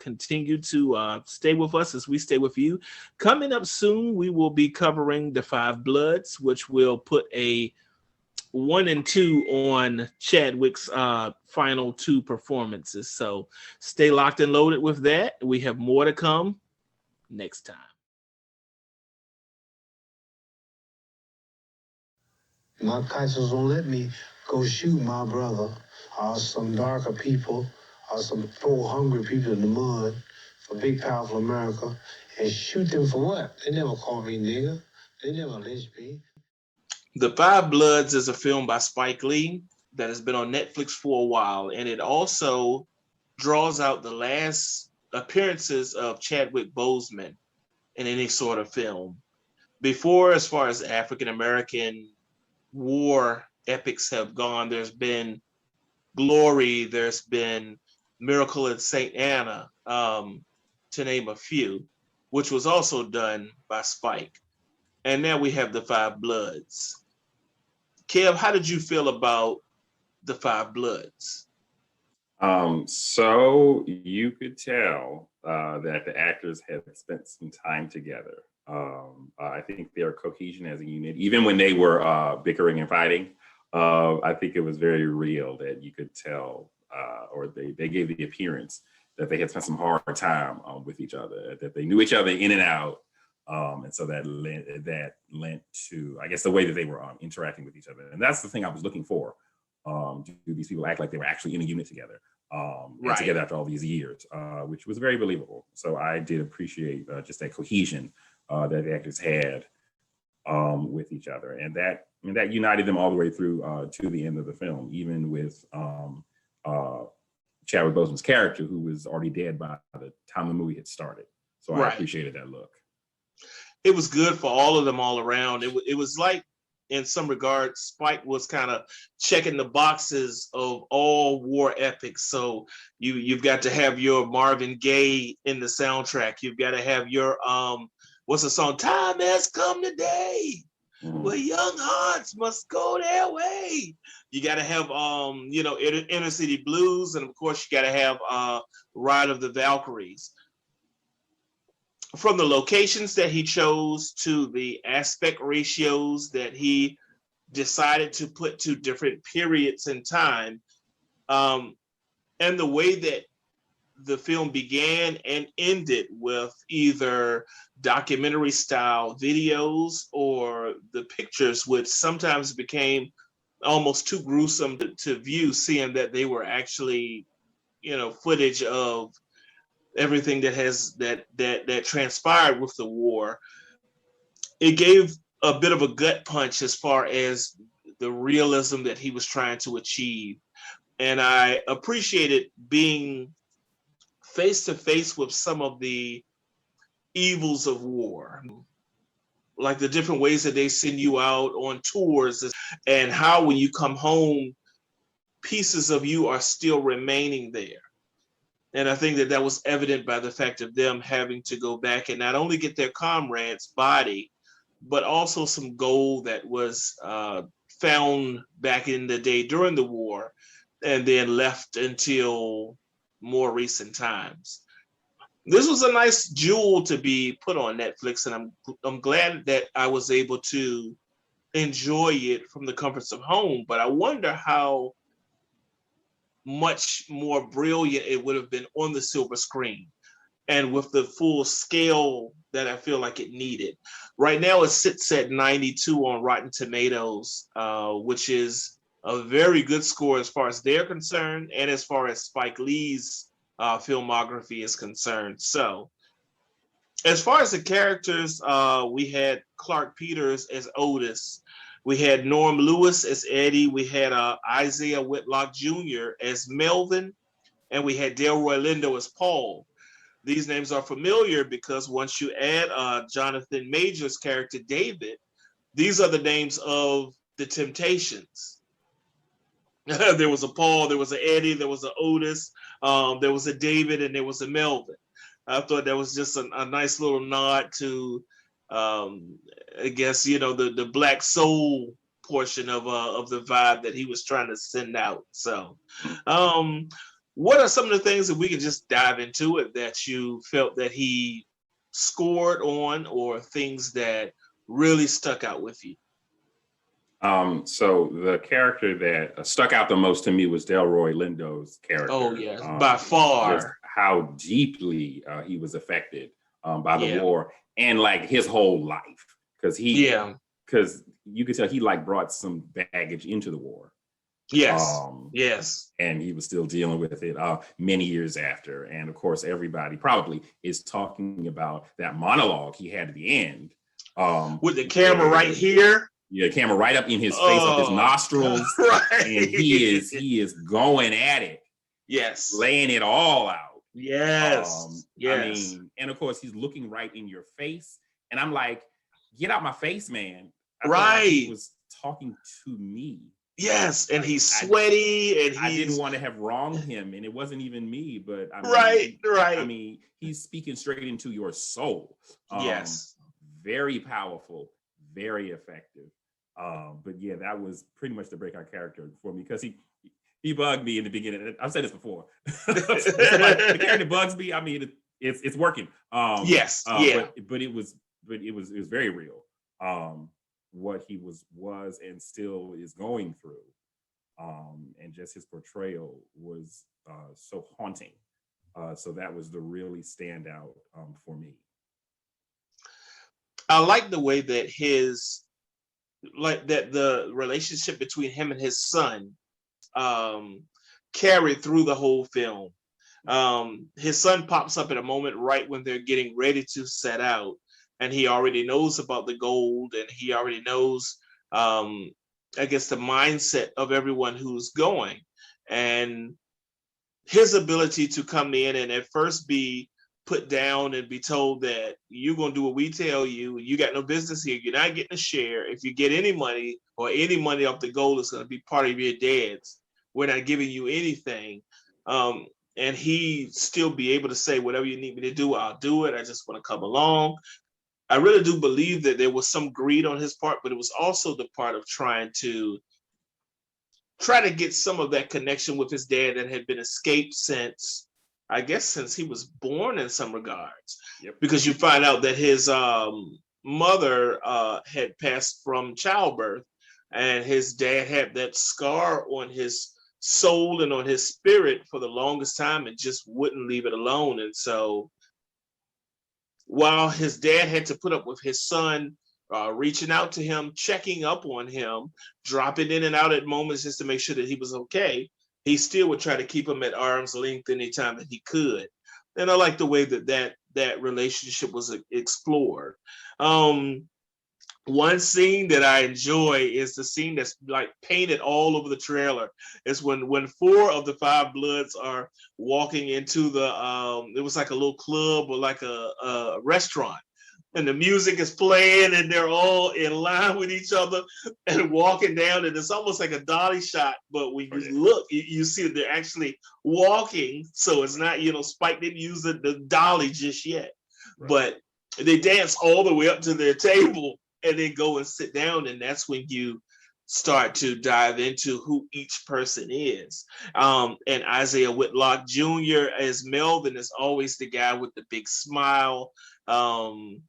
continue to stay with us as we stay with you. Coming up soon, we will be covering The Five Bloods, which will put a 1 and 2 on Chadwick's final 2 performances. So stay locked and loaded with that. We have more to come next time. My conscience won't let me go shoot my brother or some darker people or some poor hungry people in the mud for big powerful America and shoot them for what? They never called me nigger. They never lynched me. The Five Bloods is a film by Spike Lee that has been on Netflix for a while, and it also draws out the last appearances of Chadwick Boseman in any sort of film. Before, as far as African American war epics have gone, there's been Glory, there's been Miracle at St. Anna, to name a few, which was also done by Spike. And now we have The Five Bloods. Kev, how did you feel about The Five Bloods? So you could tell that the actors had spent some time together. I think their cohesion as a unit, even when they were bickering and fighting, I think it was very real that you could tell, or they gave the appearance that they had spent some hard time with each other, that they knew each other in and out. And so that lent to, I guess, the way that they were interacting with each other. And that's the thing I was looking for. Do these people act like they were actually in a unit together, and together after all these years, which was very believable. So I did appreciate just that cohesion that the actors had with each other. And that united them all the way through to the end of the film, even with Chadwick Boseman's character, who was already dead by the time the movie had started. So I appreciated that look. It was good for all of them all around. It was like, in some regards, Spike was kind of checking the boxes of all war epics. So you've got to have your Marvin Gaye in the soundtrack. You've got to have your what's the song? Time has come today, where young hearts must go their way. You got to have Inner City Blues, and of course you got to have Ride of the Valkyries. From the locations that he chose to the aspect ratios that he decided to put to different periods in time, and the way that the film began and ended with either documentary style videos or the pictures, which sometimes became almost too gruesome to view, seeing that they were actually, footage of everything that transpired with the war. It gave a bit of a gut punch as far as the realism that he was trying to achieve. And I appreciated being face to face with some of the evils of war, like the different ways that they send you out on tours, and how when you come home, pieces of you are still remaining there. And I think that was evident by the fact of them having to go back and not only get their comrade's body, but also some gold that was found back in the day during the war and then left until more recent times. This was a nice jewel to be put on Netflix, and I'm glad that I was able to enjoy it from the comforts of home. But I wonder how much more brilliant it would have been on the silver screen and with the full scale that I feel like it needed. Right now it sits at 92 on Rotten Tomatoes, which is a very good score as far as they're concerned and as far as Spike Lee's filmography is concerned. So as far as the characters, we had Clark Peters as Otis. We had Norm Lewis as Eddie. We had Isaiah Whitlock Jr. as Melvin. And we had Delroy Lindo as Paul. These names are familiar because once you add Jonathan Major's character, David, these are the names of the Temptations. There was a Paul, there was an Eddie, there was an Otis, there was a David, and there was a Melvin. I thought that was just a nice little nod to I guess, the black soul portion of the vibe that he was trying to send out. So What are some of the things that we can just dive into it that you felt that he scored on, or things that really stuck out with you? So the character that stuck out the most to me was Delroy Lindo's character. Oh yes, by Just far. how deeply he was affected by the Yeah, war, and like his whole life, because yeah, you could tell he like brought some baggage into the war. yes, Um, yes, and he was still dealing with it many years after. And of course, everybody probably is talking about that monologue he had at the end. with the camera right here. Yeah, camera right up in his face, up his Oh, nostrils, right. and he is going at it, Yes, laying it all out. yes, I yes, mean, and of course, he's looking right in your face, and I'm like, get out my face, man. I felt like he right. was talking to me. Yes, and Like he's sweaty, and I didn't he's want to have wronged him, and it wasn't even me, but right, right. he's speaking straight into your soul. Yes. Very powerful, very effective. But yeah, that was pretty much the breakout character for me, because he bugged me in the beginning. I've said this before. The character bugs me. I mean, it's working. Yes, yeah. But it was very real. What he was and still is going through. And just his portrayal was so haunting. So that was the really standout for me. I like the way that the relationship between him and his son um carried through the whole film. His son pops up at a moment right when they're getting ready to set out, and he already knows about the gold, and he already knows, um, I guess, the mindset of everyone who's going, and his ability to come in and at first be put down and be told that you're going to do what we tell you, you got no business here, you're not getting a share. If you get any money or any money off the gold, it's going to be part of your dad's. We're not giving you anything. And he still be able to say, whatever you need me to do, I'll do it. I just want to come along. I really do believe that there was some greed on his part, but it was also the part of try to get some of that connection with his dad that had been escaped since, I guess, since he was born in some regards. Yep. Because you find out that his mother had passed from childbirth, and his dad had that scar on his soul and on his spirit for the longest time and just wouldn't leave it alone. And so while his dad had to put up with his son reaching out to him, checking up on him, dropping in and out at moments just to make sure that he was okay, he still would try to keep him at arm's length anytime that he could. And I like the way that relationship was explored. One scene that I enjoy is the scene that's like painted all over the trailer. It's when four of the five Bloods are walking into the it was like a little club or like a restaurant, and the music is playing and they're all in line with each other and walking down, and it's almost like a dolly shot, but when you look, you see that they're actually walking, so it's not, Spike didn't use the dolly just yet. Right. But they dance all the way up to their table and then go and sit down, and that's when you start to dive into who each person is. And Isaiah Whitlock Jr. as Melvin is always the guy with the big smile, and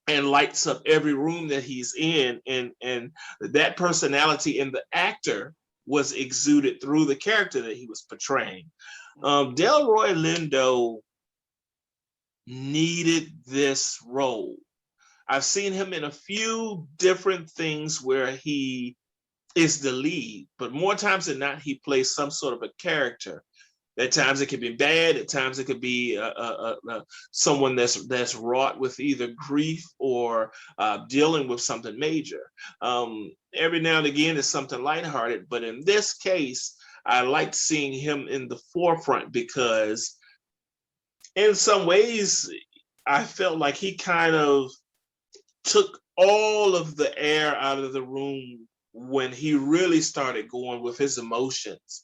lights up every room that he's in, and that personality in the actor was exuded through the character that he was portraying. Delroy Lindo needed this role. I've seen him in a few different things where he is the lead, but more times than not, he plays some sort of a character. At times it could be bad. At times it could be someone that's wrought with either grief or dealing with something major. Every now and again, it's something lighthearted, but in this case, I liked seeing him in the forefront because, in some ways, I felt like he kind of took all of the air out of the room when he really started going with his emotions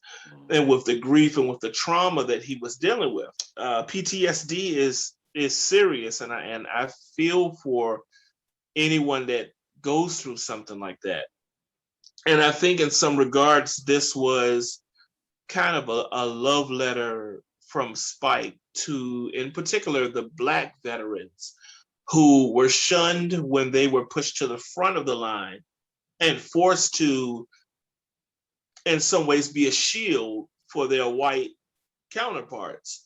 and with the grief and with the trauma that he was dealing with. PTSD is serious, and I feel for anyone that goes through something like that. And I think in some regards, this was kind of a love letter from Spike to, in particular, the Black veterans who were shunned when they were pushed to the front of the line and forced to, in some ways, be a shield for their white counterparts.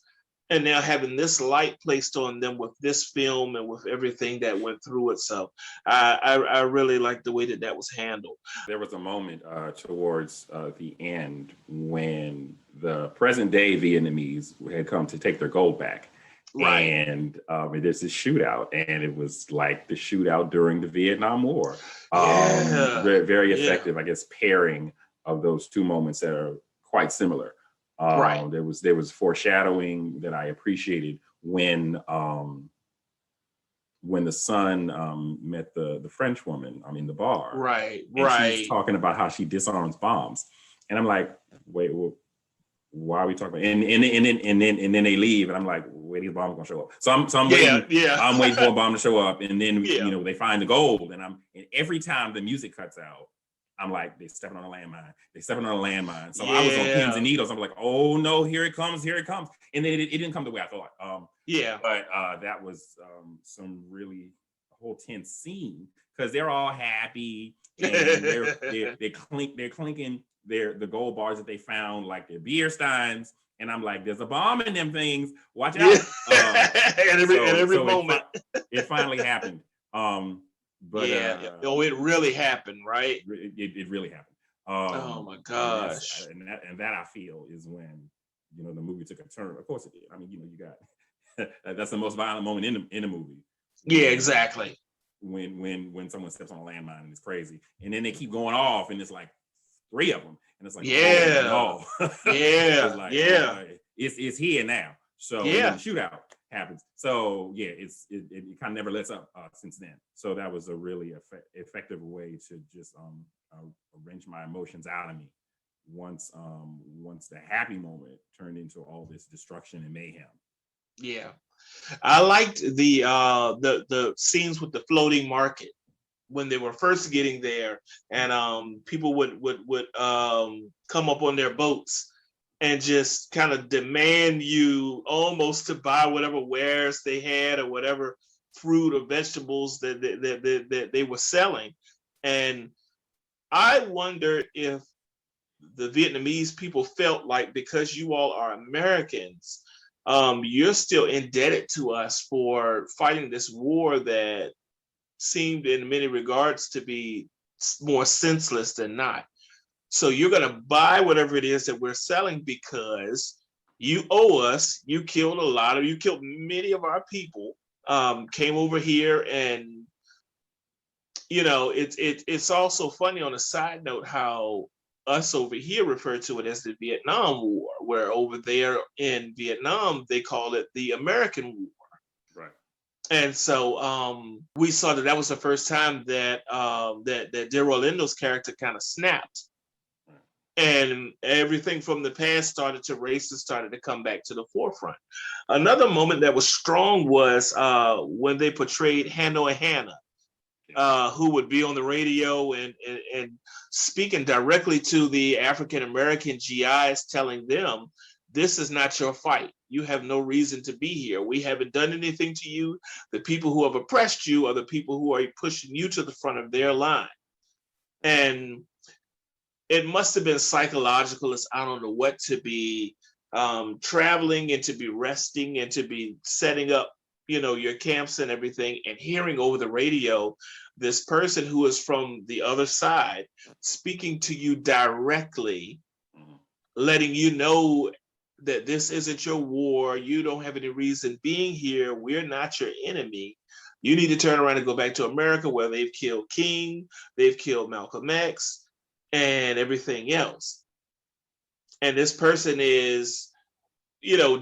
And now having this light placed on them with this film and with everything that went through it. So I really like the way that that was handled. There was a moment towards the end when the present day Vietnamese had come to take their gold back. Right. And there's this shootout, and it was like the shootout during the Vietnam War. Yeah. Very effective, I guess, pairing of those two moments that are quite similar. Right. There was foreshadowing that I appreciated when the son met the French woman, in the bar. Right. And Right. she's talking about how she disarms bombs, and I'm like, wait, well, why are we talking about? And then they leave, and I'm like, wait, these bombs gonna show up. So I'm waiting. Yeah. I'm waiting for a bomb to show up, and then Yeah. they find the gold, and every time the music cuts out, I'm like, they're stepping on a landmine. They're stepping on a landmine. So I was on pins and needles. I'm like, oh no, here it comes. And then it didn't come the way I thought. But that was some really a whole tense scene because they're all happy and they're clinking the gold bars that they found, like their beer steins. And I'm like, there's a bomb in them things. Watch out. Every moment. It finally happened. But it really happened, right? It really happened. Oh my gosh! And that I feel is when the movie took a turn. Of course it did. I mean, you got that's the most violent moment in the movie. Yeah, exactly. When someone steps on a landmine and it's crazy, and then they keep going off, and it's like 3 of them, and it's like oh, no. It's like, it's here now. So the shootout happens. So it kind of never lets up since then. So that was a really effective way to just wrench my emotions out of me once the happy moment turned into all this destruction and mayhem. Yeah, I liked the scenes with the floating market when they were first getting there, and people would come up on their boats and just kind of demand you almost to buy whatever wares they had or whatever fruit or vegetables that they were selling. And I wonder if the Vietnamese people felt like, because you all are Americans, you're still indebted to us for fighting this war that seemed in many regards to be more senseless than not. So you're going to buy whatever it is that we're selling because you owe us. You killed many of our people, came over here, and it's also funny on a side note how us over here refer to it as the Vietnam War, where over there in Vietnam they call it the American War. Right. And so we saw that was the first time that that Delroy Lindo's character kind of snapped. And everything from the past started to come back to the forefront. Another moment that was strong was when they portrayed Hanoi Hannah, who would be on the radio and speaking directly to the African American GIs, telling them, this is not your fight. You have no reason to be here. We haven't done anything to you. The people who have oppressed you are the people who are pushing you to the front of their line. And it must have been psychological as I don't know what, to be traveling and to be resting and to be setting up, your camps and everything, and hearing over the radio this person who is from the other side speaking to you directly, letting you know that this isn't your war. You don't have any reason being here. We're not your enemy. You need to turn around and go back to America, where they've killed King, they've killed Malcolm X, and everything else. And this person is,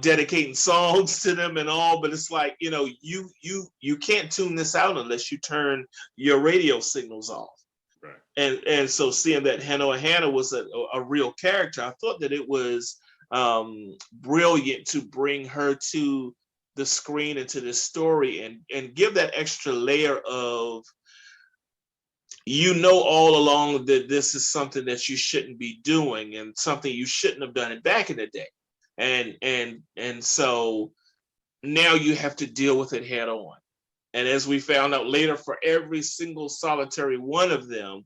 dedicating songs to them and all, but it's like, you can't tune this out unless you turn your radio signals off. Right. And so seeing that Hanoi Hannah was a real character, I thought that it was brilliant to bring her to the screen and to this story and give that extra layer of you know all along that this is something that you shouldn't be doing and something you shouldn't have done it back in the day. And so now you have to deal with it head on. And as we found out later, for every single solitary one of them,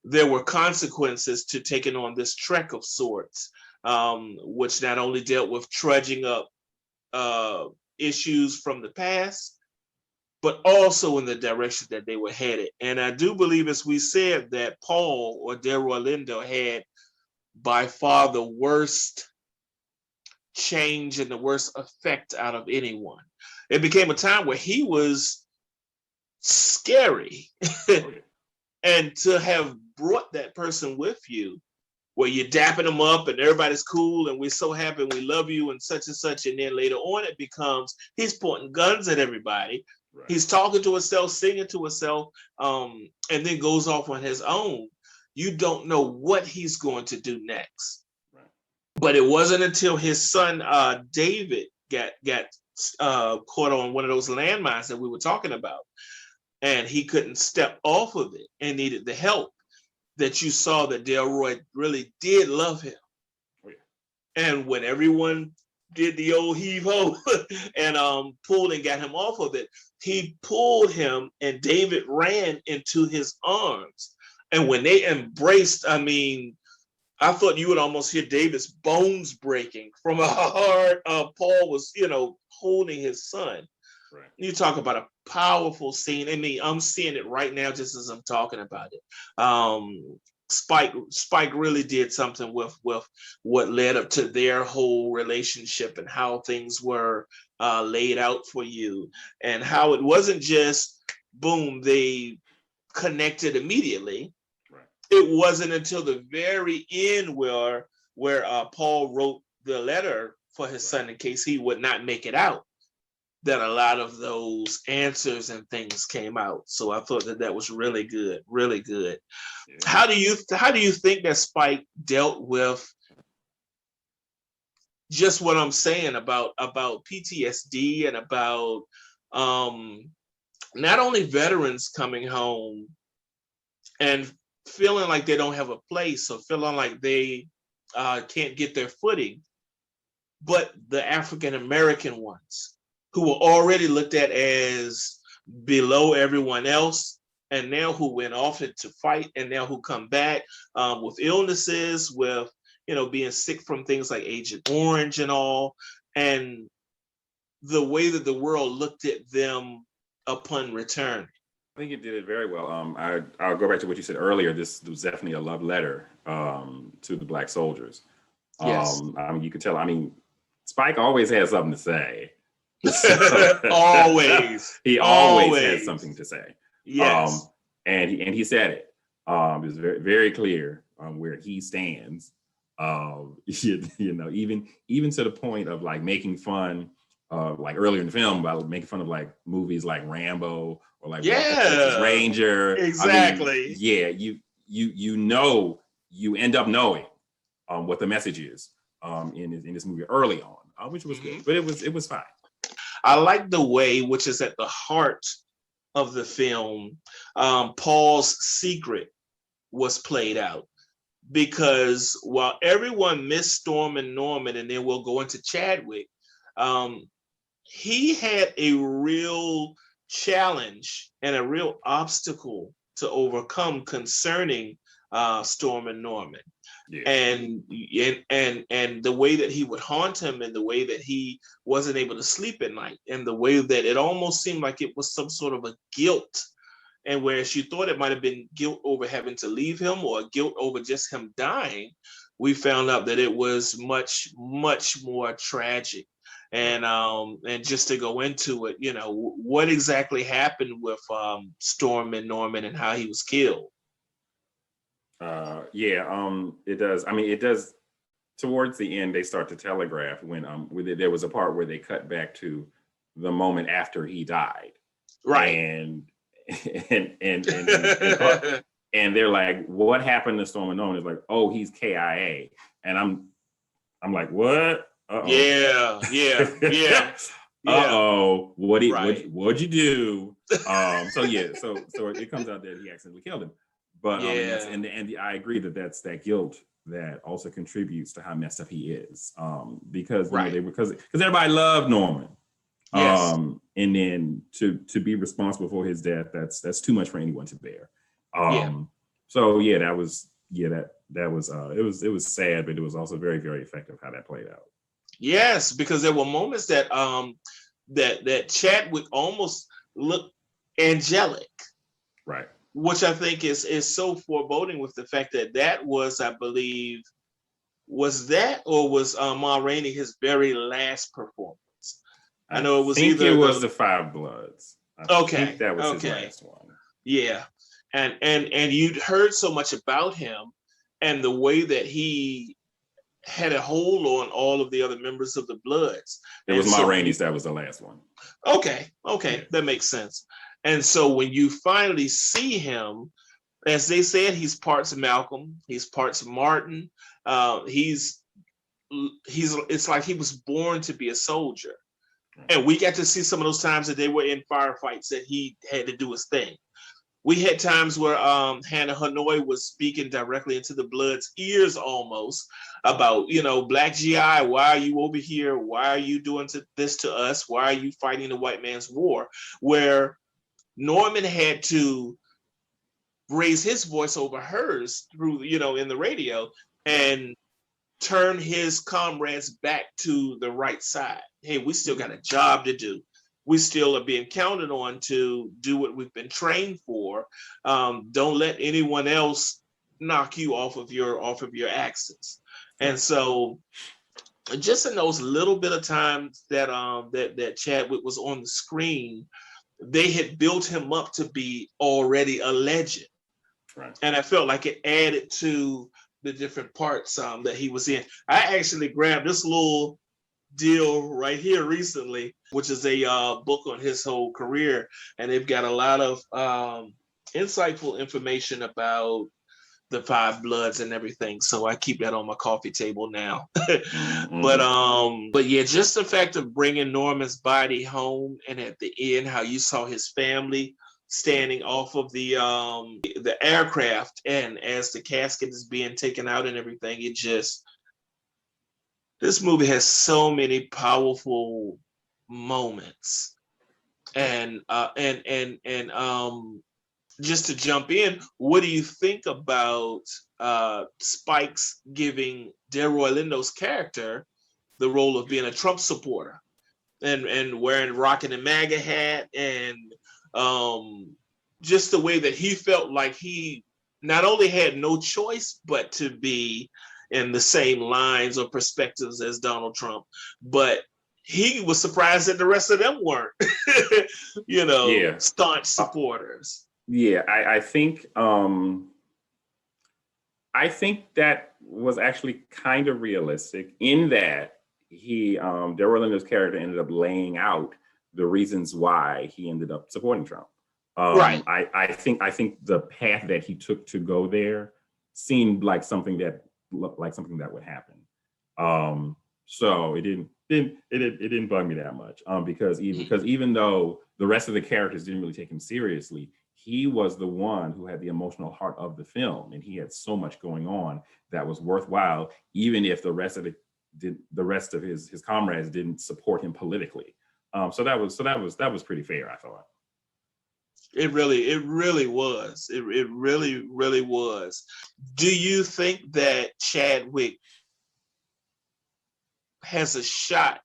there were consequences to taking on this trek of sorts, which not only dealt with trudging up uh, issues from the past, but also in the direction that they were headed. And I do believe, as we said, that Paul or Delroy Lindo had by far the worst change and the worst effect out of anyone. It became a time where he was scary. And to have brought that person with you, where you're dapping them up and everybody's cool and we're so happy and we love you and such, and then later on it becomes he's pointing guns at everybody. Right. He's talking to himself, singing to himself, and then goes off on his own. You don't know what he's going to do next. Right. But it wasn't until his son David got caught on one of those landmines that we were talking about, and he couldn't step off of it and needed the help, that you saw that Delroy really did love him. Oh, yeah. And when everyone did the old heave-ho and pulled and got him off of it, he pulled him and David ran into his arms. And when they embraced, I mean, I thought you would almost hear David's bones breaking from how hard Paul was, holding his son. Right. You talk about a powerful scene. I mean, I'm seeing it right now just as I'm talking about it. Spike really did something with what led up to their whole relationship and how things were laid out for you, and how it wasn't just boom, they connected immediately. Right. It wasn't until the very end where Paul wrote the letter for his son in case he would not make it out, that a lot of those answers and things came out. So I thought that was really good, really good. Yeah. How do you think that Spike dealt with just what I'm saying about PTSD and about not only veterans coming home and feeling like they don't have a place or feeling like they can't get their footing, but the African American ones who were already looked at as below everyone else, and now who went off to fight, and now who come back with illnesses, with being sick from things like Agent Orange and all, and the way that the world looked at them upon return. I think it did it very well. I'll go back to what you said earlier. This was definitely a love letter to the Black soldiers. Yes. I mean, you could tell. I mean, Spike always has something to say. Always. He always has something to say. Yes. And he said it. It was very, very clear where he stands. Even to the point of like making fun of, like earlier in the film, about making fun of like movies like Rambo or like Texas Ranger. Exactly. I mean, you end up knowing what the message is in this movie early on, which was good, but it was fine. I like the way, which is at the heart of the film, Paul's secret was played out. Because while everyone missed Storm and Norman, and then we'll go into Chadwick, he had a real challenge and a real obstacle to overcome concerning Storm and Norman. Yeah. And the way that he would haunt him, and the way that he wasn't able to sleep at night, and the way that it almost seemed like it was some sort of a guilt, and whereas you thought it might have been guilt over having to leave him or guilt over just him dying, we found out that it was much, much more tragic. And just to go into it, what exactly happened with Storm and Norman and how he was killed. It does. I mean, it does. Towards the end, they start to telegraph when there was a part where they cut back to the moment after he died, right? And they're like, "What happened to Storm and Norman?" It's like, "Oh, he's KIA," and I'm like, "What? Uh-oh. Yeah. Uh-oh, what'd you do? So it comes out that he accidentally killed him. But Yeah. and I agree that that's that guilt that also contributes to how messed up he is. Because you know Right. because everybody loved Norman. Yes. And then to be responsible for his death, that's too much for anyone to bear. Yeah. So yeah, that was it was sad, but it was also very, very effective how that played out. Yes, because there were moments that that Chadwick almost looked angelic, Right. which I think is so foreboding with the fact that that was, I believe, was that or was Ma Rainey his very last performance? I I know it was think it either was the the Five Bloods. I think okay, that was his okay, last one. yeah, and you'd heard so much about him and the way that he had a hold on all of the other members of the Bloods, It and was Ma so when you Rainey's that was the last one. okay, Yeah. okay, that makes sense. And so when you finally see him, as they said, he's parts Malcolm, he's parts Martin. He's it's like he was born to be a soldier, and we got to see some of those times that they were in firefights that he had to do his thing. We had times where Hannah Hanoi was speaking directly into the Blood's ears almost about, you know, Black GI, why are you over here? Why are you doing this to us? Why are you fighting the white man's war? Where Norman had to raise his voice over hers through, you know, in the radio and turn his comrades back to the right side. Hey, we still got a job to do. We still are being counted on to do what we've been trained for. Don't let anyone else knock you off of your axis. And so, just in those little bit of times that that Chadwick was on the screen, they had built him up to be already a legend. Right. And I felt like it added to the different parts that he was in. I actually grabbed this little deal right here recently, which is a book on his whole career, and they've got a lot of insightful information about the Five Bloods and everything. So I keep that on my coffee table now. But yeah, just the fact of bringing Norman's body home, and at the end, how you saw his family standing off of the aircraft, and as the casket is being taken out and everything, it just this movie has so many powerful moments. And just to jump in, what do you think about Spike's giving Delroy Lindo's character the role of being a Trump supporter and wearing rocking the MAGA hat, and just the way that he felt like he not only had no choice but to be in the same lines or perspectives as Donald Trump, but he was surprised that the rest of them weren't, you know, Yeah. staunch supporters. Yeah, I think that was actually kind of realistic in that Delroy Lindo's character ended up laying out the reasons why he ended up supporting Trump. Right. I think the path that he took to go there seemed like something that looked like something that would happen. So it didn't bug me that much. Because even though the rest of the characters didn't really take him seriously, he was the one who had the emotional heart of the film, and he had so much going on that was worthwhile, even if the rest of his comrades didn't support him politically. So that was pretty fair, I thought. It really was. It really was. Do you think that Chadwick has a shot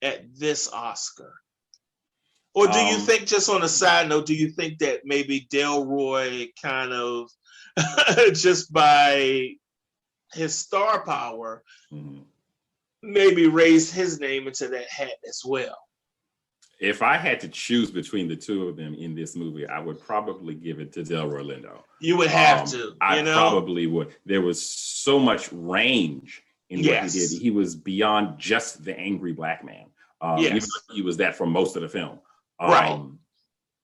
at this Oscar? Or do you think, just on a side note, do you think that maybe Delroy kind of, just by his star power, maybe raised his name into that hat as well? If I had to choose between the two of them in this movie, I would probably give it to Delroy Lindo. You would have to. I probably would. There was so much range in what he did. He was beyond just the angry Black man. Even though he was that for most of the film. Right.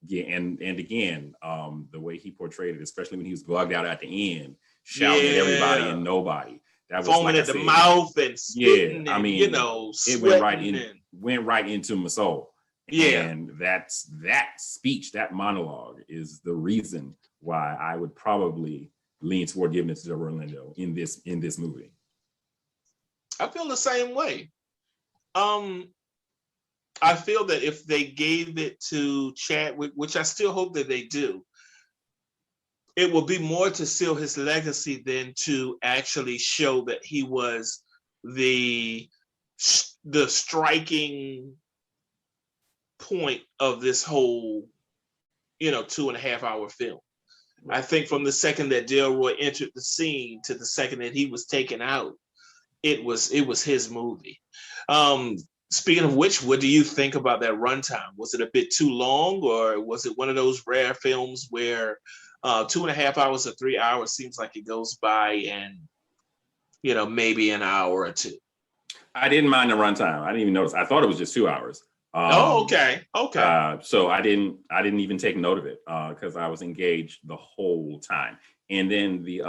Yeah, and again, the way he portrayed it, especially when he was bugged out at the end, shouting at everybody and nobody. That was foaming at the mouth and spitting, I mean, you know, it went right into my soul. Yeah. And that speech, that monologue is the reason why I would probably lean toward giving it to Delroy Lindo in this movie. I feel the same way. I feel that if they gave it to Chadwick, which I still hope that they do, it will be more to seal his legacy than to actually show that he was the striking point of this whole, 2.5-hour film. I think from the second that Delroy entered the scene to the second that he was taken out, it was his movie. Speaking of which, what do you think about that runtime? Was it a bit too long, or was it one of those rare films where 2.5 hours or 3 hours seems like it goes by and, maybe an hour or two? I didn't mind the runtime. I didn't even notice. I thought it was just 2 hours. Okay. So I didn't even take note of it because I was engaged the whole time. And then the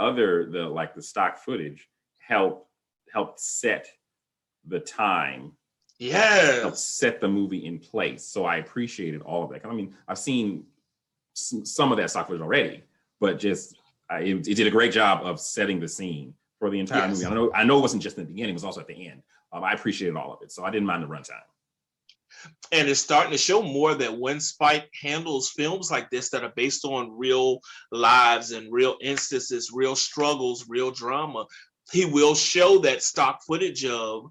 stock footage helped set the time. Yes. Helped set the movie in place. So I appreciated all of that. I mean, I've seen some of that stock footage already, but it did a great job of setting the scene for the entire movie. I know it wasn't just in the beginning; it was also at the end. I appreciated all of it, so I didn't mind the runtime. And it's starting to show more that when Spike handles films like this that are based on real lives and real instances, real struggles, real drama, he will show that stock footage of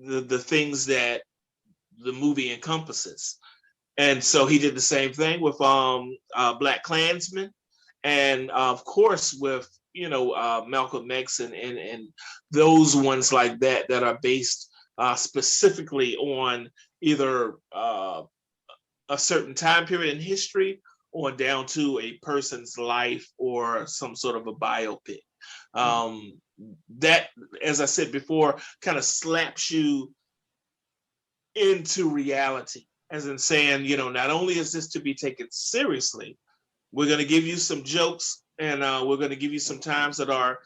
the things that the movie encompasses. And so he did the same thing with Black Klansman, and of course with Malcolm X and those ones like that are based specifically on either a certain time period in history or down to a person's life or some sort of a biopic. That, as I said before, kind of slaps you into reality, as in saying, not only is this to be taken seriously, we're going to give you some jokes and we're going to give you some times that are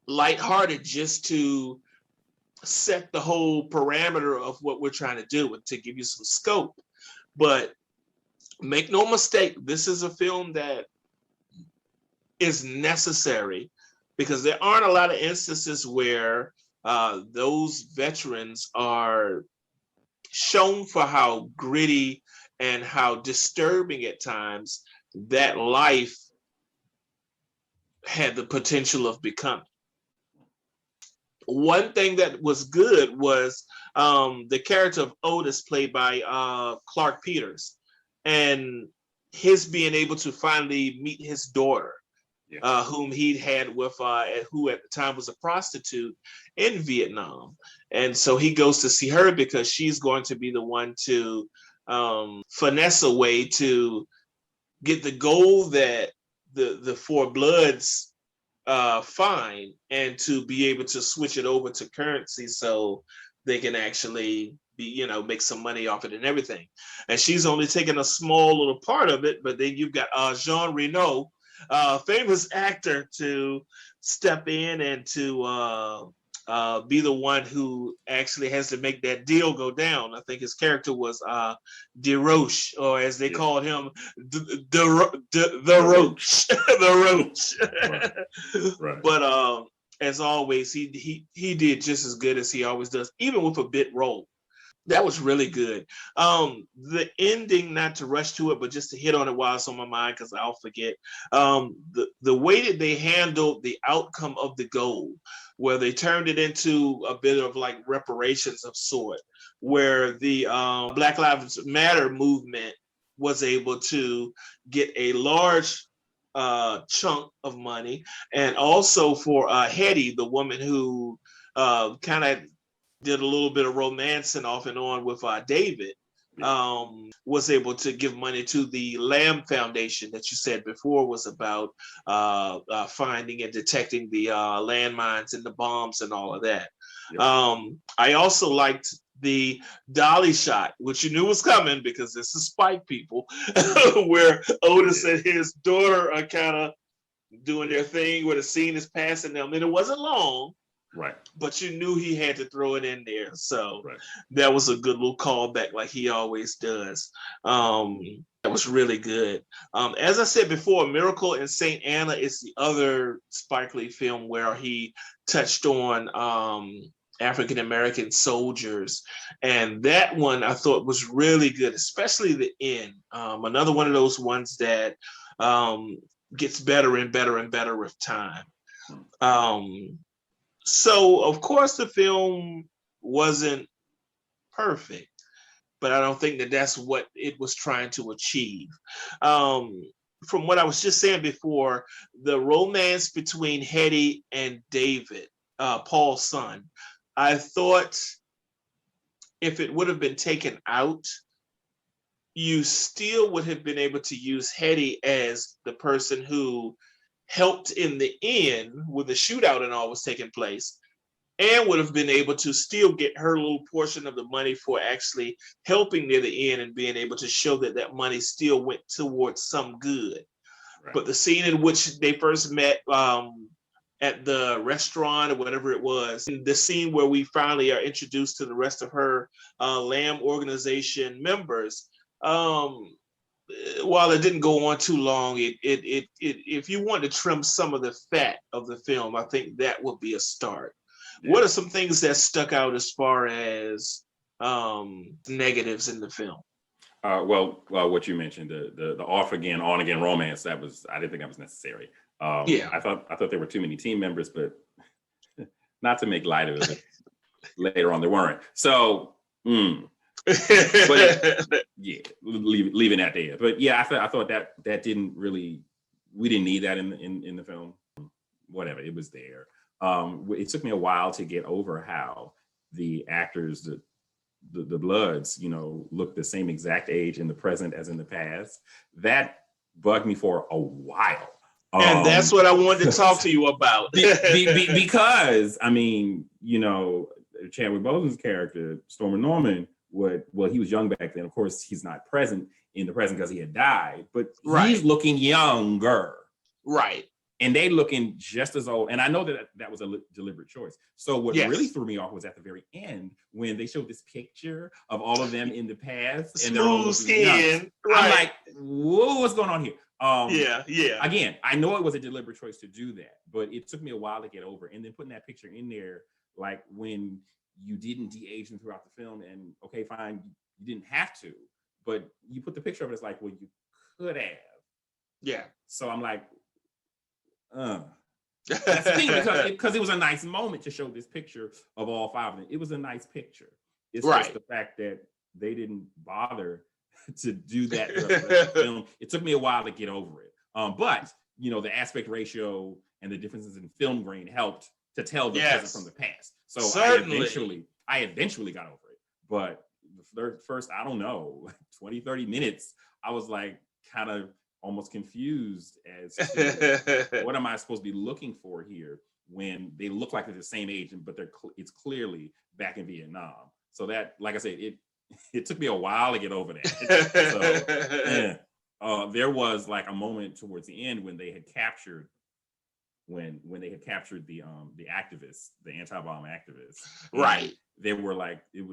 lighthearted just to set the whole parameter of what we're trying to do and to give you some scope. But make no mistake, this is a film that is necessary because there aren't a lot of instances where those veterans are shown for how gritty and how disturbing at times that life had the potential of becoming. One thing that was good was the character of Otis, played by Clark Peters, and his being able to finally meet his daughter, whom he'd had with, who at the time was a prostitute in Vietnam. And so he goes to see her because she's going to be the one to finesse a way to get the gold that the Four Bloods find, and to be able to switch it over to currency so they can actually be, make some money off it and everything. And she's only taking a small little part of it, but then you've got Jean Reno, famous actor, to step in and to be the one who actually has to make that deal go down. I think his character was DeRoche, or as they called him, the Roach, the Roach. Right. But as always, he did just as good as he always does, even with a bit role. That was really good. The ending, not to rush to it, but just to hit on it while it's on my mind, because I'll forget. The way that they handled the outcome of the goal, where they turned it into a bit of like reparations of sort, where the Black Lives Matter movement was able to get a large chunk of money, and also for Hetty, the woman who kind of did a little bit of romancing off and on with David, was able to give money to the Lamb Foundation that you said before was about finding and detecting the landmines and the bombs and all of that. I also liked the dolly shot, which you knew was coming because this is Spike people, where Otis and his daughter are kind of doing their thing where the scene is passing them. And it wasn't long, right, but you knew he had to throw it in there. So that was a good little callback, like he always does. was really good. As I said before, Miracle in St. Anna is the other Spike Lee film where he touched on African American soldiers, and that one I thought was really good, especially the end. Another one of those ones that gets better and better and better with time. So of course the film wasn't perfect, but I don't think that that's what it was trying to achieve. From what I was just saying before, the romance between Hetty and David, Paul's son, I thought if it would have been taken out, you still would have been able to use Hetty as the person who helped in the end when the shootout and all was taking place, and would have been able to still get her little portion of the money for actually helping near the end and being able to show that that money still went towards some good. Right. But the scene in which they first met at the restaurant or whatever it was, the scene where we finally are introduced to the rest of her Lamb organization members, while it didn't go on too long, if you want to trim some of the fat of the film, I think that would be a start. Yeah. What are some things that stuck out as far as negatives in the film? Well, what you mentioned, the off again, on again romance, I didn't think that was necessary. Yeah, I thought there were too many team members, but not to make light of it. Later on, there weren't. So, but yeah, leaving that there. But yeah, I thought that didn't really, we didn't need that in the film. Whatever, it was there. It took me a while to get over how the actors, the Bloods, look the same exact age in the present as in the past. That bugged me for a while. And that's what I wanted to talk to you about. Because, I mean, Chadwick Boseman's character, Stormer Norman, he was young back then. Of course, he's not present in the present because he had died, but he's looking younger. Right. And they looking just as old. And I know that was a deliberate choice. So what really threw me off was at the very end when they showed this picture of all of them in the past. And they're all looking young. Right. I'm like, whoa, what's going on here? Yeah. Again, I know it was a deliberate choice to do that, but it took me a while to get over. And then putting that picture in there, like when you didn't de-age them throughout the film, and okay, fine, you didn't have to, but you put the picture of it, it's like, well, you could have. Yeah. So I'm like, that's the thing, because it was a nice moment to show this picture of all five of them. It was a nice picture. It's just the fact that they didn't bother to do that for the film. It took me a while to get over it. But the aspect ratio and the differences in film grain helped to tell the present from the past. So I eventually got over it. But the first, I don't know, 20, 30 minutes, I was like kind of almost confused as to what am I supposed to be looking for here when they look like they're the same age, but it's clearly back in Vietnam. So that, like I said, it took me a while to get over that. So there was like a moment towards the end when they had captured when they had captured the activists, the anti-bomb activists. Right. They were like, it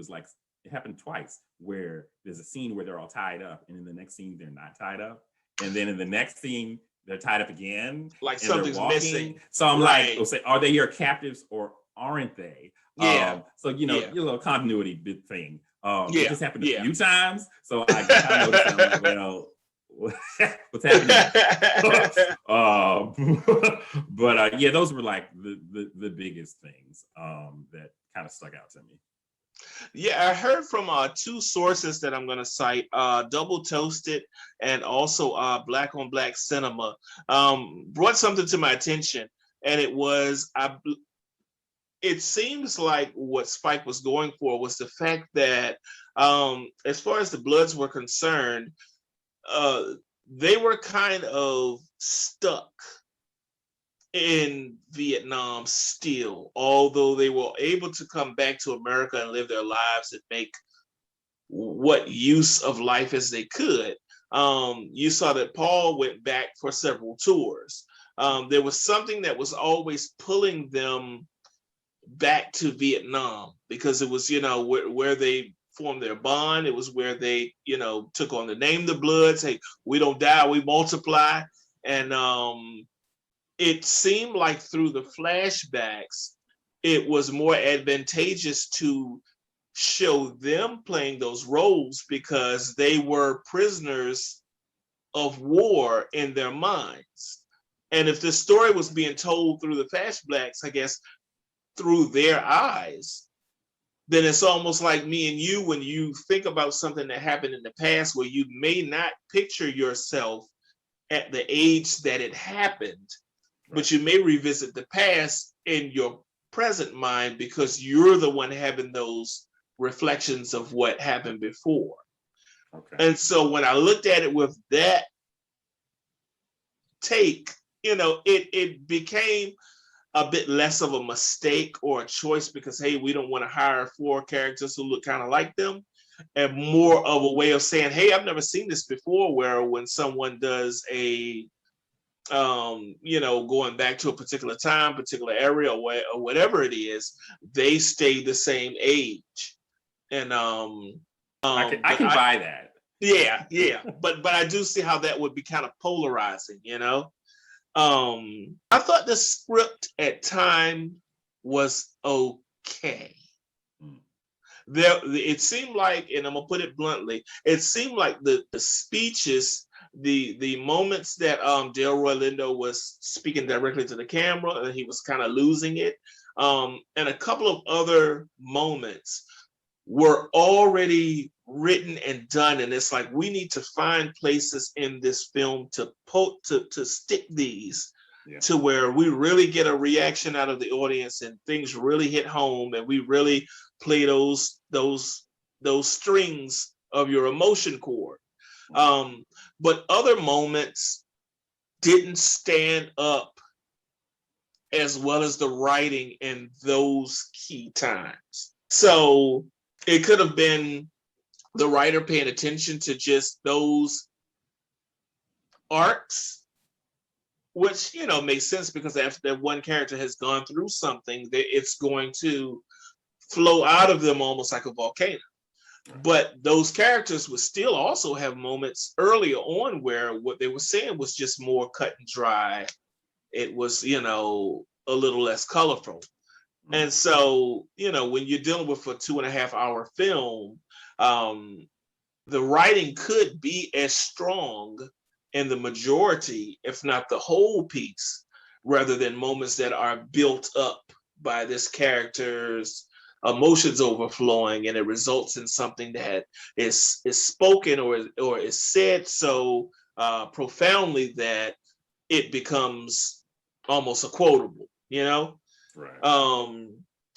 happened twice where there's a scene where they're all tied up, and in the next scene they're not tied up. And then in the next scene, they're tied up again. Like something's missing. So I'm like, are they your captives or aren't they? Yeah. So, your little continuity bit thing. It just happened a few times. So I kind of noticed, I'm like, well, what's happening? But those were like the biggest things that kind of stuck out to me. Yeah, I heard from two sources that I'm going to cite, Double Toasted and also Black on Black Cinema, brought something to my attention. And it was, it seems like what Spike was going for was the fact that as far as the Bloods were concerned, they were kind of stuck in Vietnam still, although they were able to come back to America and live their lives and make what use of life as they could. You saw that Paul went back for several tours. There was something that was always pulling them back to Vietnam because it was, where they formed their bond. It was where they, took on the name the Bloods. Hey, we don't die, we multiply. And it seemed like through the flashbacks, it was more advantageous to show them playing those roles because they were prisoners of war in their minds. And if this story was being told through the flashbacks, I guess through their eyes, then it's almost like me and you when you think about something that happened in the past where you may not picture yourself at the age that it happened, but you may revisit the past in your present mind because you're the one having those reflections of what happened before. Okay. And so when I looked at it with that take, it became a bit less of a mistake or a choice because, hey, we don't want to hire 4 characters who look kind of like them, and more of a way of saying, hey, I've never seen this before, where when someone does a going back to a particular time, particular area, or whatever it is, they stay the same age. And I can buy that. Yeah. But I do see how that would be kind of polarizing, I thought the script at time was okay. It seemed like, and I'm gonna put it bluntly, it seemed like the speeches, the moments that Delroy Lindo was speaking directly to the camera and he was kind of losing it, and a couple of other moments were already written and done, and it's like we need to find places in this film to stick these to where we really get a reaction out of the audience and things really hit home and we really play those strings of your emotion chord. But other moments didn't stand up as well as the writing in those key times. So it could have been the writer paying attention to just those arcs, which, makes sense because after that one character has gone through something, it's going to flow out of them almost like a volcano. But those characters would still also have moments earlier on where what they were saying was just more cut and dry. It was, a little less colorful. And so, when you're dealing with a 2.5-hour film, the writing could be as strong in the majority, if not the whole piece, rather than moments that are built up by this character's emotions overflowing, and it results in something that is spoken or is said so profoundly that it becomes almost a quotable, Right.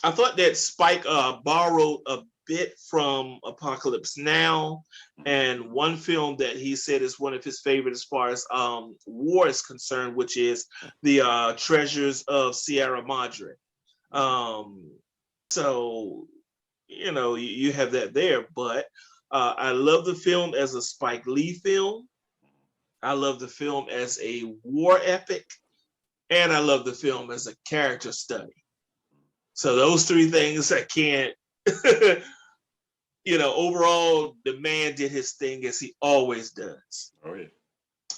I thought that Spike borrowed a bit from Apocalypse Now, and one film that he said is one of his favorites as far as war is concerned, which is the Treasures of Sierra Madre. So, you have that there, but I love the film as a Spike Lee film. I love the film as a war epic, and I love the film as a character study. So those 3 things I can't, overall, the man did his thing as he always does. Oh, yeah.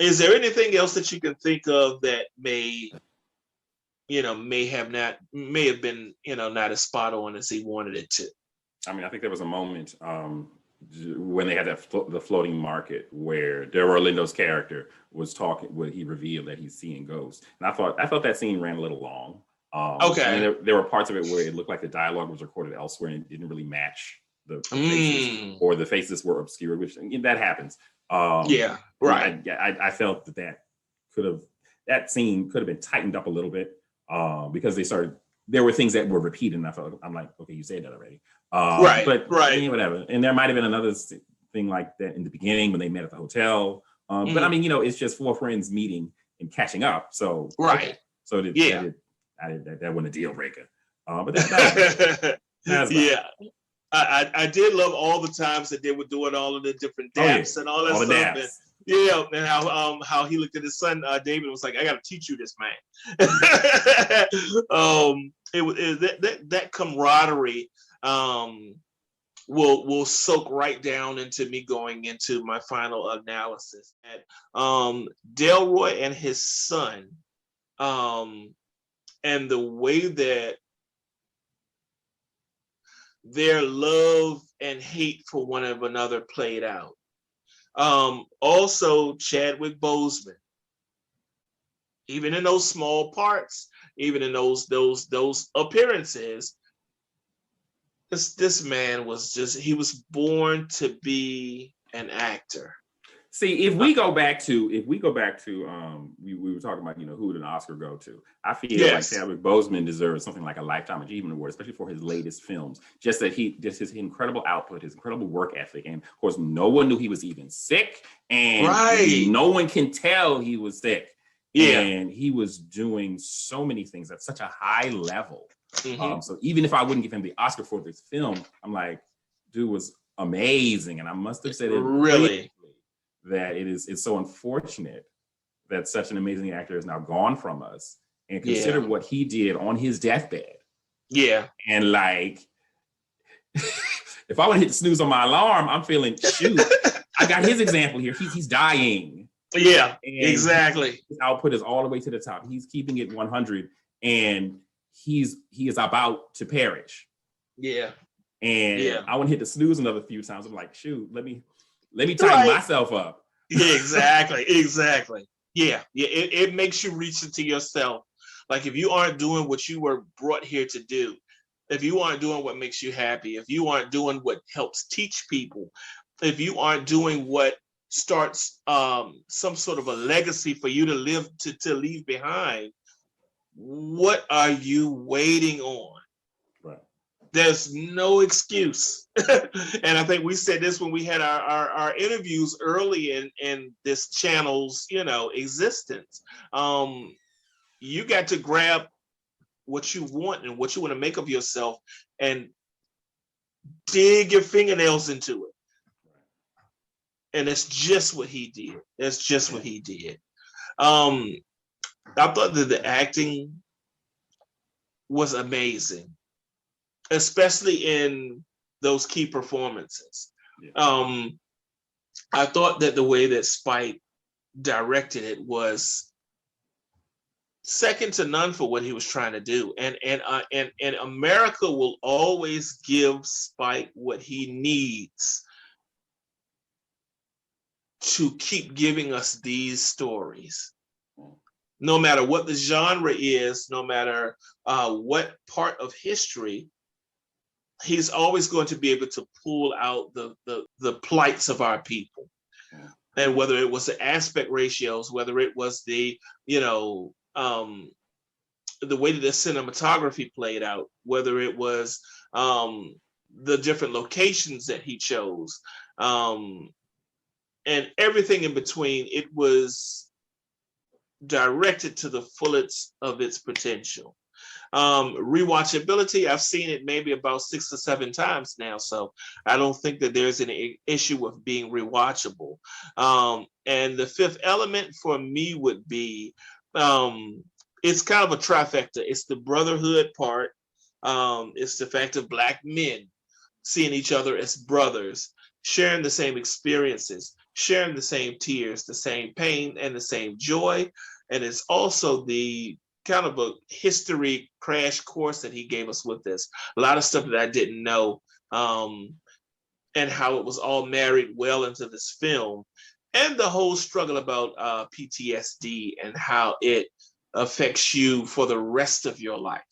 Is there anything else that you can think of that may have been, not as spot on as he wanted it to? I mean, I think there was a moment when they had the floating market where Delroy Lindo's character was talking, where he revealed that he's seeing ghosts. And I thought that scene ran a little long. Okay. I mean, there were parts of it where it looked like the dialogue was recorded elsewhere and it didn't really match the faces, or the faces were obscured, which that happens. Yeah, right. I felt that scene could have been tightened up a little bit because there were things that were repeated, and I'm like, okay, you said that already. Right, but right. Whatever. And there might have been another thing like that in the beginning when they met at the hotel. But I mean, it's just 4 friends meeting and catching up. So right. Okay. So that wasn't a deal breaker. But that's yeah. I did love all the times that they were doing all of the different daps and all that all stuff. The daps. And how he looked at his son David and was like, I got to teach you this, man. It was that camaraderie will soak right down into me going into my final analysis. And Delroy and his son, and the way that their love and hate for one of another played out. Also, Chadwick Boseman, even in those small parts, even in those appearances, this man was he was born to be an actor. See, if we go back to we were talking about, who would an Oscar go to? I feel like Chadwick Boseman deserves something like a Lifetime Achievement Award, especially for his latest films. Just his incredible output, his incredible work ethic, and of course, no one knew he was even sick, and no one can tell he was sick. Yeah, and he was doing so many things at such a high level. Mm-hmm. So even if I wouldn't give him the Oscar for this film, I'm like, dude was amazing, and I must have said it really. That it's so unfortunate that such an amazing actor is now gone from us, and consider what he did on his deathbed. Yeah. And like, if I would hit the snooze on my alarm, I'm feeling, shoot, I got his example here. He's dying. Yeah, and exactly. His output is all the way to the top. He's keeping it 100, and he is about to perish. Yeah. And I want to hit the snooze another few times. I'm like, shoot, let me tighten myself up. Yeah, exactly. Yeah. It makes you reach into yourself. Like, if you aren't doing what you were brought here to do, if you aren't doing what makes you happy, if you aren't doing what helps teach people, if you aren't doing what starts some sort of a legacy for you to leave behind, what are you waiting on? Right. There's no excuse. And I think we said this when we had our interviews early in this channel's, existence. You got to grab what you want and what you want to make of yourself and dig your fingernails into it. And it's just what he did. That's just what he did. I thought that the acting was amazing, especially in those key performances. Yeah. I thought that the way that Spike directed it was second to none for what he was trying to do. And America will always give Spike what he needs to keep giving us these stories. No matter what the genre is, no matter what part of history, he's always going to be able to pull out the plights of our people. And whether it was the aspect ratios, whether it was the way that the cinematography played out, whether it was the different locations that he chose, and everything in between, it was directed to the fullest of its potential. Rewatchability, I've seen it maybe about 6 or 7 times now, so I don't think that there's any issue with being rewatchable. And the Fifth Element for me would be, it's kind of a trifecta. It's the brotherhood part. It's the fact of Black men seeing each other as brothers, sharing the same experiences, sharing the same tears, the same pain, and the same joy. And it's also the kind of a history crash course that he gave us with this. A lot of stuff that I didn't know, and how it was all married well into this film. And the whole struggle about PTSD and how it affects you for the rest of your life.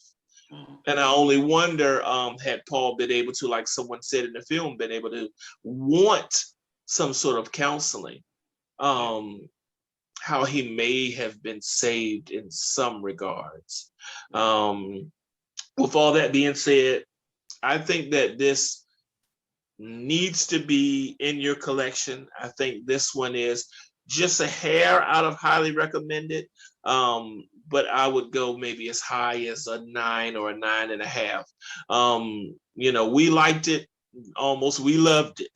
And I only wonder, had Paul been able to, like someone said in the film, been able to want some sort of counseling, how he may have been saved in some regards. With all that being said, I think that this needs to be in your collection. I think this one is just a hair out of highly recommended, but I would go maybe as high as a 9 or a 9.5. We liked it almost, we loved it.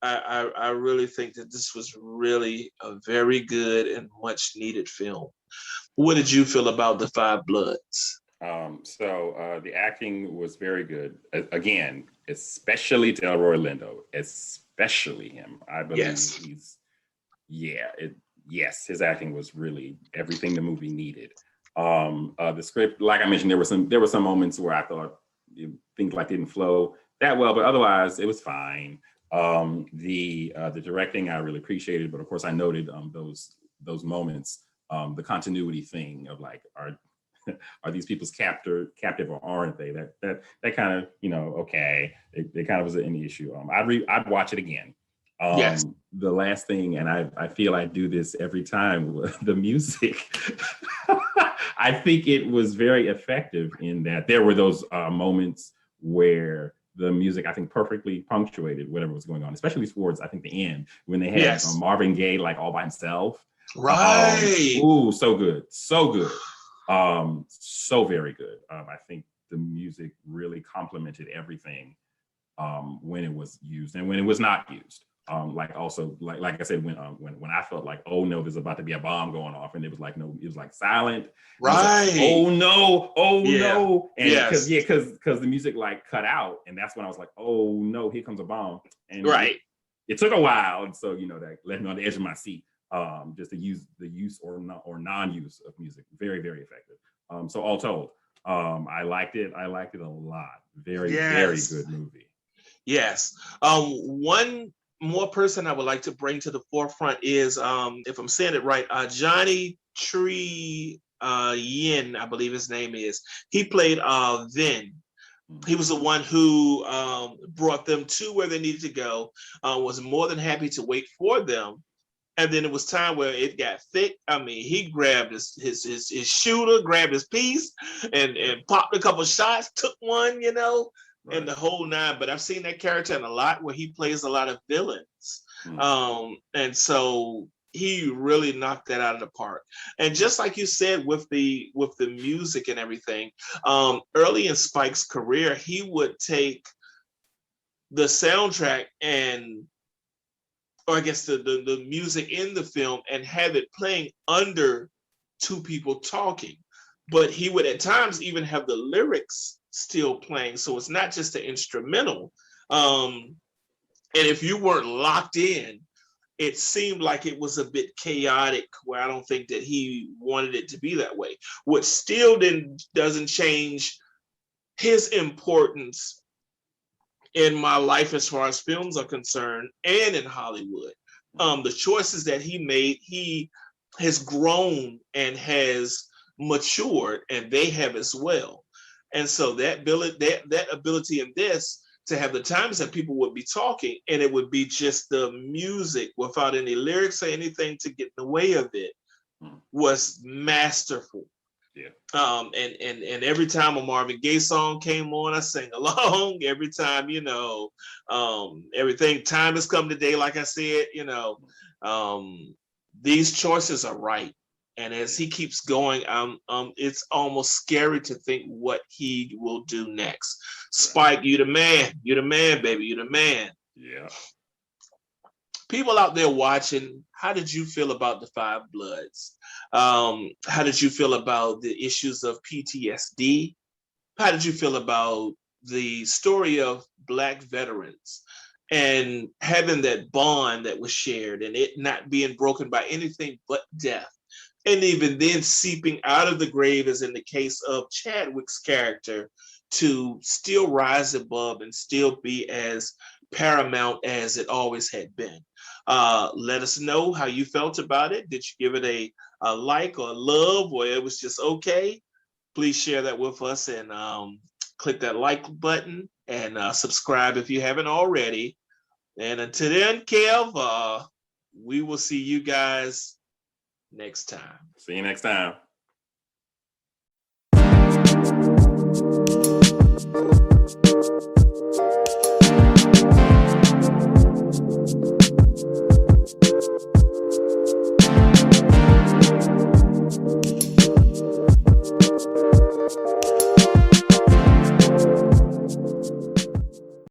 I really think that this was really a very good and much needed film. What did you feel about The Five Bloods? The acting was very good. Again, especially Delroy Lindo, especially him. I believe Yes. yes, his acting was really everything the movie needed. The script, like I mentioned, there were some moments where I thought things like didn't flow that well, but otherwise it was fine. The directing I really appreciated, but of course I noted those moments, the continuity thing of like are these people's captive or aren't they? That kind of, okay, it kind of was an issue. I'd watch it again. Yes. The last thing, and I feel I do this every time, the music. I think it was very effective in that there were those moments where the music, I think, perfectly punctuated whatever was going on, especially towards, I think, the end when they had Marvin Gaye like all by himself. Right. Ooh, so good. So good. So very good. I think the music really complemented everything when it was used and when it was not used. Like I said, when I felt like, oh no, there's about to be a bomb going off, and it was like, no, it was like silent. Right. Like, oh no, no, and because the music like cut out, and that's when I was like, oh no, here comes a bomb. And it took a while, and so that left me on the edge of my seat. Just the use or non-use of music, very, very effective. So all told, I liked it. I liked it a lot. Very, very good movie. Yes. One more person I would like to bring to the forefront is, if I'm saying it right, Johnny Tree Yin, I believe his name is. He played Vin. He was the one who brought them to where they needed to go, was more than happy to wait for them. And then it was time where it got thick. I mean, he grabbed his shooter, grabbed his piece, and popped a couple shots, took one, and the whole nine. But I've seen that character in a lot where he plays a lot of villains. And so he really knocked that out of the park. And just like you said with the music and everything, early in Spike's career, he would take the soundtrack or I guess the music in the film and have it playing under two people talking. But he would at times even have the lyrics still playing. So it's not just the instrumental. And if you weren't locked in, it seemed like it was a bit chaotic, where I don't think that he wanted it to be that way, which still doesn't change his importance in my life as far as films are concerned and in Hollywood. The choices that he made, he has grown and has matured, and they have as well. And so that ability in this to have the times that people would be talking and it would be just the music without any lyrics or anything to get in the way of it was masterful. Yeah. And every time a Marvin Gaye song came on, I sang along. Every time, everything, time has come today, like I said, these choices are right. And as he keeps going, it's almost scary to think what he will do next. Spike, you the man. You the man, baby. You the man. Yeah. People out there watching, how did you feel about the Five Bloods? How did you feel about the issues of PTSD? How did you feel about the story of Black veterans and having that bond that was shared and it not being broken by anything but death? And even then seeping out of the grave, as in the case of Chadwick's character, to still rise above and still be as paramount as it always had been. Let us know how you felt about it. Did you give it a like or a love, or it was just okay? Please share that with us and click that like button and subscribe if you haven't already. And until then, Kev, we will see you guys next time. See you next time.